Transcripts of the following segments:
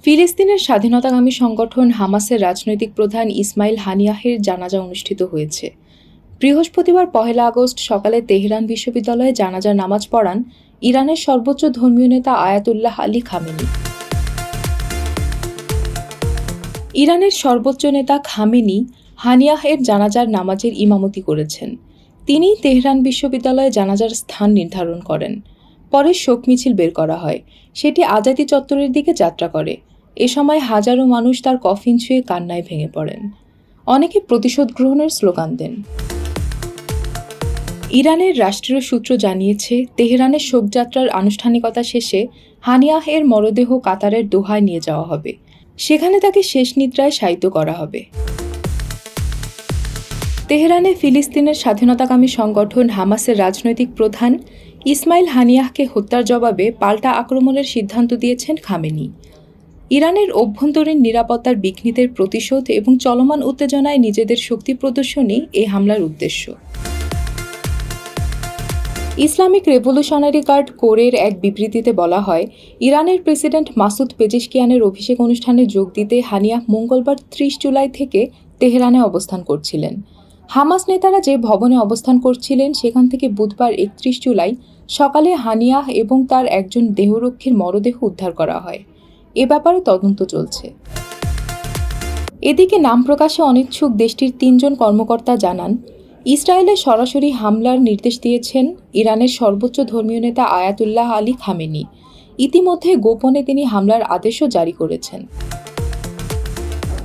ফিলিস্তিনের স্বাধীনতাকামী সংগঠন হামাসের রাজনৈতিক প্রধান ইসমাইল হানিয়াহের জানাজা অনুষ্ঠিত হয়েছে। বৃহস্পতিবার ১ আগস্ট সকালে তেহরান বিশ্ববিদ্যালয়ে জানাজার নামাজ পড়ান ইরানের সর্বোচ্চ ধর্মীয় নেতা আয়াতুল্লাহ আলী খামেনি। ইরানের সর্বোচ্চ নেতা খামেনি হানিয়াহের জানাজার নামাজের ইমামতি করেছেন। তিনি তেহরান বিশ্ববিদ্যালয়ে জানাজার স্থান নির্ধারণ করেন। পরে শোক মিছিল বের করা হয়, সেটি আজাদী চত্বরের দিকে যাত্রা করে। এ সময় হাজারো মানুষ তার কফিন ছুঁয়ে কান্নায় ভেঙে পড়েন। অনেকে প্রতিশোধ গ্রহণের স্লোগান দেন। ইরানের রাষ্ট্রীয় সূত্র জানিয়েছে, তেহরানের শোকযাত্রার আনুষ্ঠানিকতা শেষে হানিয়াহের মরদেহ কাতারের দোহায় নিয়ে যাওয়া হবে। সেখানে তাকে শেষ নিদ্রায় শায়িত করা হবে। তেহরানে ফিলিস্তিনের স্বাধীনতাকামী সংগঠন হামাসের রাজনৈতিক প্রধান ইসমাইল হানিয়াহকে হত্যার জবাবে পাল্টা আক্রমণের সিদ্ধান্ত দিয়েছেন খামেনি। ইরানের অভ্যন্তরীণ নিরাপত্তার বিঘ্নিতের প্রতিশোধ এবং চলমান উত্তেজনায় নিজেদের শক্তি প্রদর্শনই এই হামলার উদ্দেশ্য। ইসলামিক রেভলিউশনারি গার্ড কোরের এক বিবৃতিতে বলা হয়, ইরানের প্রেসিডেন্ট মাসুদ পেজেশকিয়ানের অভিষেক অনুষ্ঠানে যোগ দিতে হানিয়াহ মঙ্গলবার ৩০ জুলাই থেকে তেহরানে অবস্থান করছিলেন। হামাস নেতারা যে ভবনে অবস্থান করছিলেন সেখান থেকে বুধবার ৩১ জুলাই সকালে হানিয়াহ এবং তার একজন দেহরক্ষীর মরদেহ উদ্ধার করা হয়। এ ব্যাপারে তদন্ত চলছে। এদিকে নাম প্রকাশে অনিচ্ছুক দেশটির ৩ জন কর্মকর্তা জানান, ইসরায়েলে সরাসরি হামলার নির্দেশ দিয়েছেন ইরানের সর্বোচ্চ ধর্মীয় নেতা আয়াতুল্লাহ আলী খামেনি। ইতিমধ্যে গোপনে তিনি হামলার আদেশও জারি করেছেন।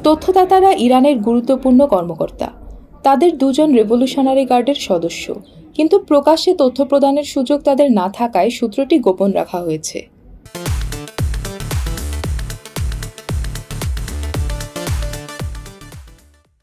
তথ্যদাতারা ইরানের গুরুত্বপূর্ণ কর্মকর্তা। তাদের ২ জন রেভলিউশনারি গার্ডের সদস্য, কিন্তু প্রকাশ্যে তথ্য প্রদানের সুযোগ তাদের না থাকায় সূত্রটি গোপন রাখা হয়েছে।